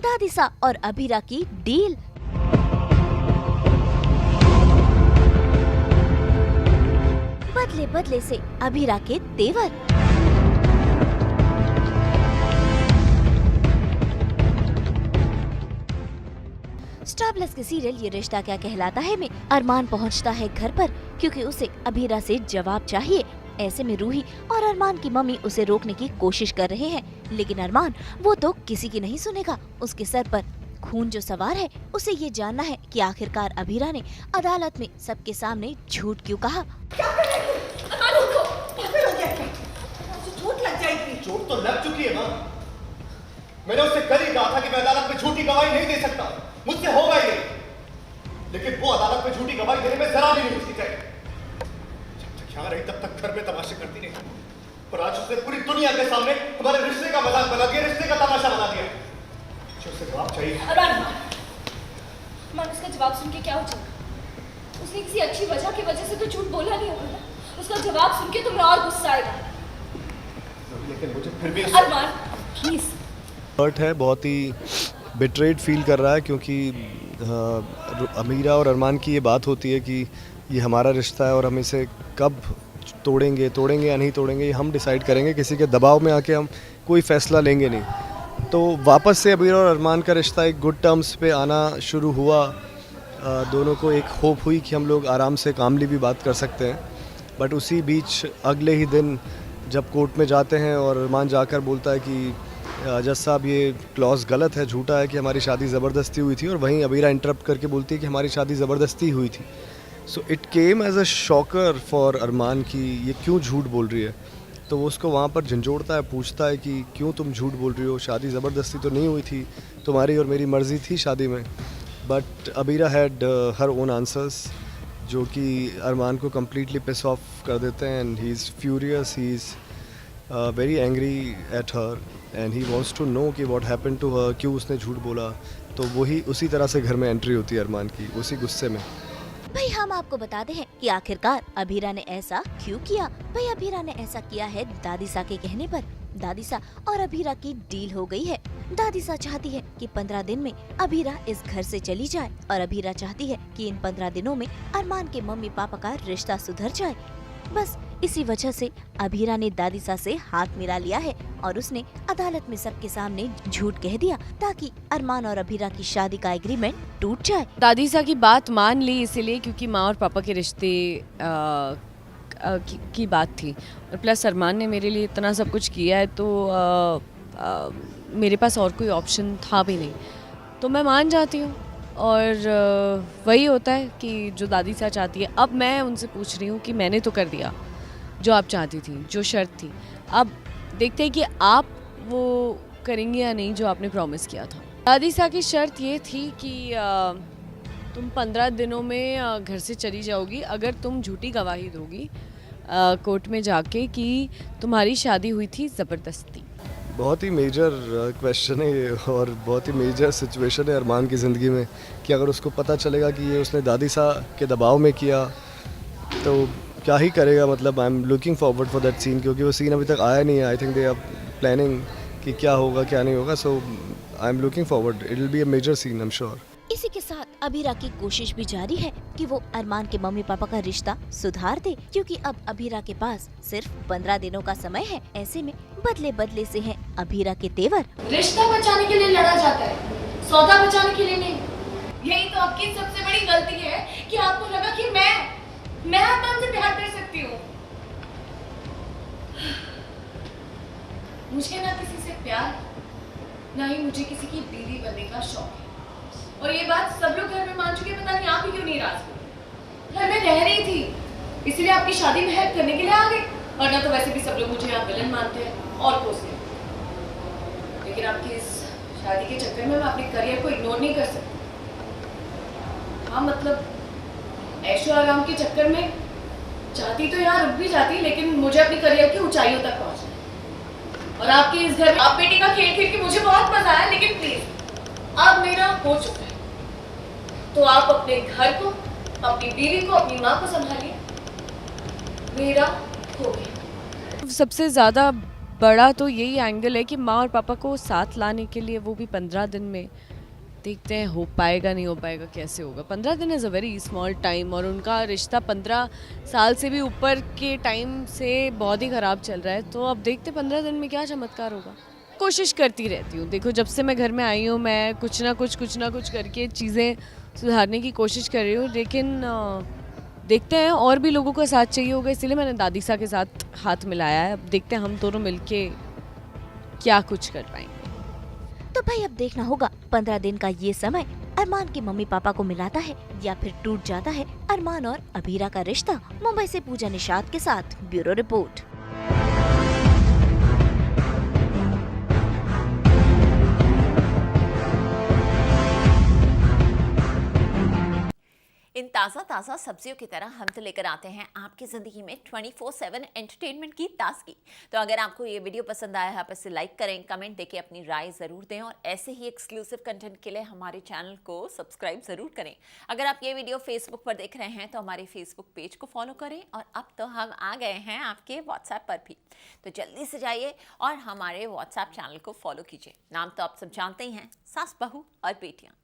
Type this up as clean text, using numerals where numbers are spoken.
दादिसा और अभीरा की डील। बदले बदले से अभीरा के तेवर। स्टार प्लस के सीरियल ये रिश्ता क्या कहलाता है में अरमान पहुंचता है घर पर क्योंकि उसे अभीरा से जवाब चाहिए। ऐसे में रूही और अरमान की मम्मी उसे रोकने की कोशिश कर रहे हैं, लेकिन अरमान वो तो किसी की नहीं सुनेगा। उसके सर पर खून जो सवार है, उसे ये जानना है कि आखिरकार अभीरा ने अदालत में सबके सामने झूठ क्यों कहा। चोट लग जाएगी। चोट तो लग चुकी है माँ। मैंने उससे कल ही कहा था कि मैं अदालत में झूठी गवाही नहीं दे सकता, मुझसे होगा ही नहीं। लेकिन वो अदालत में झूठी गवाही देने में जरा भी नहीं हिचकिचाई। जब तक यहाँ रही तब तक घर में तमाशे करती रही, और आज उसने पूरी दुनिया के सामने हमारे रिश्ते का मजाक बना दिया, रिश्ते का तमाशा बना दिया। उससे जवाब चाहिए। अरमान, उसका जवाब सुन के क्या हो जाएगा? उसने किसी अच्छी वजह की वजह से तो झूठ बोला नहीं होगा ना। उसका जवाब सुन के तुम्हें और गुस्सा आएगा। लेकिन मुझे फिर भी अरमान प्लीज। हर्ट है, बहुत ही बिट्रेड फील कर रहा है क्योंकि अमीरा और अरमान की ये बात होती है कि ये हमारा रिश्ता है और हम इसे कब तोड़ेंगे या नहीं तोड़ेंगे ये हम डिसाइड करेंगे। किसी के दबाव में आके हम कोई फ़ैसला लेंगे नहीं। तो वापस से अमीरा और अरमान का रिश्ता एक गुड टर्म्स पे आना शुरू हुआ। दोनों को एक होप हुई कि हम लोग आराम से कामली भी बात कर सकते हैं। बट उसी बीच अगले ही दिन जब कोर्ट में जाते हैं और अरमान जाकर बोलता है कि जज साहब ये क्लॉज गलत है, झूठा है कि हमारी शादी ज़बरदस्ती हुई थी, और वहीं अमीरा इंटरप्ट करके बोलती है कि हमारी शादी ज़बरदस्ती हुई थी। So it came as a shocker for Arman कि ये क्यों झूठ बोल रही है। तो वो उसको वहाँ पर झंझोड़ता है, पूछता है कि क्यों तुम झूठ बोल रही हो, शादी ज़बरदस्ती तो नहीं हुई थी, तुम्हारी और मेरी मर्ज़ी थी शादी में। But Amira had her own answers जो कि अरमान को कम्प्लीटली पिस ऑफ कर देते हैं। And he is furious, he is very angry at her and he wants to know कि वॉट हैपन टू हर, क्यों उसने झूठ बोला। तो वही उसी तरह से घर में एंट्री होती है अरमान की, उसी गुस्से में। भाई हम आपको बताते हैं कि आखिरकार अभीरा ने ऐसा क्यों किया। भाई अभीरा ने ऐसा किया है दादिसा के कहने पर। दादिसा और अभीरा की डील हो गई है। दादिसा चाहती है कि 15 दिन में अभीरा इस घर से चली जाए और अभीरा चाहती है कि इन 15 दिनों में अरमान के मम्मी पापा का रिश्ता सुधर जाए। बस इसी वजह से अभीरा ने दादिसा से हाथ मिला लिया है और उसने अदालत में सबके सामने झूठ कह दिया ताकि अरमान और अभीरा की शादी का एग्रीमेंट टूट जाए। दादिसा की बात मान ली इसीलिए क्योंकि माँ और पापा के रिश्ते की बात थी, और प्लस अरमान ने मेरे लिए इतना सब कुछ किया है तो मेरे पास और कोई ऑप्शन था भी नहीं, तो मैं मान जाती हूँ। और वही होता है कि जो दादिसा चाहती है। अब मैं उनसे पूछ रही हूँ कि मैंने तो कर दिया जो आप चाहती थी, जो शर्त थी। अब देखते हैं कि आप वो करेंगे या नहीं जो आपने प्रॉमिस किया था। दादिसा की शर्त ये थी कि तुम 15 दिनों में घर से चली जाओगी अगर तुम झूठी गवाही दोगी कोर्ट में जाके कि तुम्हारी शादी हुई थी ज़बरदस्ती। बहुत ही मेजर क्वेश्चन है ये और बहुत ही मेजर सिचुएशन है अरमान की ज़िंदगी में कि अगर उसको पता चलेगा कि ये उसने दादिसा के दबाव में किया तो क्या ही करेगा। मतलब I am looking forward for that scene, क्योंकि वो सीन अभी तक आया नहीं है। I think they are planning कि क्या होगा क्या नहीं होगा। So I am looking forward, it will be a major scene, I am sure. इसी के साथ अभीरा की कोशिश भी जारी है कि वो अरमान के मम्मी पापा का रिश्ता सुधार दे, क्योंकि अब अभीरा के पास सिर्फ 15 दिनों का समय है। ऐसे में बदले बदले से हैं अभीरा के तेवर। रिश्ता बचाने के लिए लड़ा जाता है, सौदा बचाने के लिए नहीं। यही तो आपकी सबसे बड़ी गलती है कि आपको लगा कि मैं अरमान से प्यार कर सकती हूँ। मुझे ना किसी से प्यार, ना ही मुझे किसी की बीवी बनने का शौक है। और ये बात सब लोग घर में मान चुके, पता नहीं आप ही क्यों नहीं राजी। घर में रह रही थी इसलिए आपकी शादी में हेल्प करने के लिए आ गई, वरना तो वैसे भी सब लोग मुझे आप विलन मानते हैं और कोसते हैं। लेकिन आपकी इस शादी के चक्कर में मैं अपने करियर को इग्नोर नहीं कर सकती। हाँ मतलब ऐशो आराम के चक्कर में चाहती तो यहाँ रुक भी जाती, लेकिन मुझे अपनी करियर की ऊंचाइयों तक पहुँचना है। और आपके इस घर में आप बेटी का खेल खेल के मुझे बहुत मजा आया, लेकिन प्लीज अब मेरा हो चुका है, तो आप अपने घर को, अपनी बीवी को, अपनी माँ को संभालिए। मेरा हो गया। सबसे ज़्यादा बड़ा तो यही एंगल है कि माँ और पापा को साथ लाने के लिए, वो भी 15 दिन में, देखते हैं हो पाएगा नहीं हो पाएगा, कैसे होगा। 15 दिन is a very small time, और उनका रिश्ता 15 साल से भी ऊपर के टाइम से बहुत ही ख़राब चल रहा है। तो अब देखते 15 दिन में क्या चमत्कार होगा। कोशिश करती रहती हूँ, देखो जब से मैं घर में आई हूँ मैं कुछ ना कुछ करके चीज़ें सुधारने की कोशिश कर रही हूँ, लेकिन देखते हैं और भी लोगों का साथ चाहिए होगा, इसीलिए मैंने दादीसा के साथ हाथ मिलाया है। अब देखते हैं हम दोनों मिलके क्या कुछ कर पाएंगे। तो भाई अब देखना होगा 15 दिन का ये समय अरमान के मम्मी पापा को मिलाता है या फिर टूट जाता है अरमान और अभीरा का रिश्ता। मुंबई से पूजा निषाद के साथ ब्यूरो रिपोर्ट। इन ताज़ा सब्जियों की तरह हम तो लेकर आते हैं आपकी ज़िंदगी में 24/7 एंटरटेनमेंट की ताजगी। तो अगर आपको ये वीडियो पसंद आया है, आप इसे लाइक करें, कमेंट देके अपनी राय ज़रूर दें, और ऐसे ही एक्सक्लूसिव कंटेंट के लिए हमारे चैनल को सब्सक्राइब ज़रूर करें। अगर आप ये वीडियो फेसबुक पर देख रहे हैं तो हमारे फेसबुक पेज को फॉलो करें, और अब तो हम आ गए हैं आपके व्हाट्सएप पर भी। तो जल्दी से जाइए और हमारे व्हाट्सएप चैनल को फॉलो कीजिए। नाम तो आप सब जानते ही हैं, सास बहू और बेटियाँ।